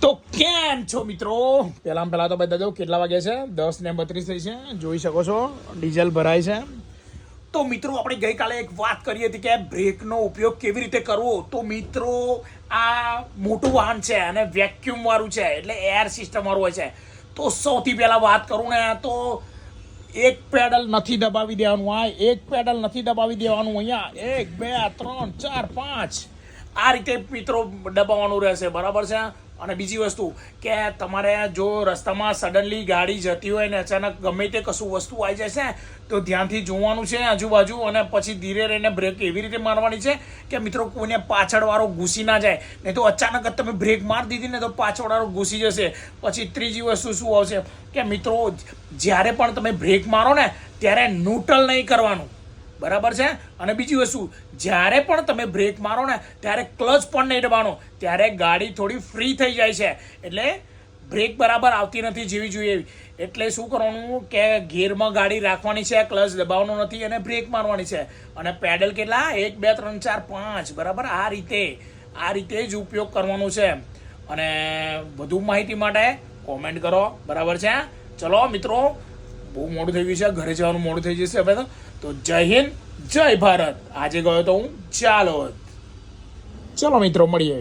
તો કેમ છો મિત્રો? પહેલા તો બધા જો કેટલા વાગ્યા છે? 10:32 થઈ છે. જોઈ શકો છો ડીઝલ ભરાય છે. તો મિત્રો આપણે ગઈકાલે એક વાત કરી હતી કે બ્રેકનો ઉપયોગ કેવી રીતે કરવો. તો મિત્રો આ મોટું વાહન છે અને વેક્યુમ વાળું છે, એટલે એર સિસ્ટમ વાળું હોય છે. તો સૌથી પહેલા વાત કરું ને તો એક પેડલ નથી દબાવી દેવાનું. એક પેડલ નથી દબાવી દેવાનું. અહીંયા 1 2 3 4 5 આ રીતે મિત્રો દબાવવાનું રહેશે, બરાબર છે. અને બીજી વસ્તુ કે તમારે જો રસ્તામાં સડનલી ગાડી જતી હોય ને અચાનક ગમે તે કશું વસ્તુ આવી જાય છે તો ધ્યાનથી જોવાનું છે આજુબાજુ, અને પછી ધીરે રહીને બ્રેક એવી રીતે મારવાની છે કે મિત્રો કોઈને પાછળવાળો ઘૂસી ના જાય. નહીં તો અચાનક જ તમે બ્રેક મારી દીધી ને તો પાછળવાળો ઘૂસી જશે. પછી ત્રીજી વસ્તુ શું આવશે કે મિત્રો જ્યારે પણ તમે બ્રેક મારો ને ત્યારે ન્યુટ્રલ નહીં કરવાનું, બરાબર છે. અને બીજી વસ્તુ, જ્યારે પણ તમે બ્રેક મારો ને ત્યારે ક્લચ પણ નહીં દબાવવાનો, ત્યારે ગાડી થોડી ફ્રી થઈ જાય છે, એટલે બ્રેક બરાબર આવતી નથી જેવી જોઈએ એવી. એટલે શું કરવાનું કે ગિયરમાં ગાડી રાખવાની છે, ક્લચ દબાવવાનો નથી અને બ્રેક મારવાની છે. અને પેડલ કેટલા? 1 2 3 4 5, બરાબર. આ રીતે જ ઉપયોગ કરવાનો છે. અને વધુ માહિતી માટે કોમેન્ટ કરો, બરાબર છે. ચલો મિત્રો, બહુ મોડું થઈ ગયું છે, ઘરે જવાનું મોડું થઈ જશે હવે તો જય હિન્દ, જય ભારત. આજે ગયો તો હું ચાલો. ચલો મિત્રો, મળીએ.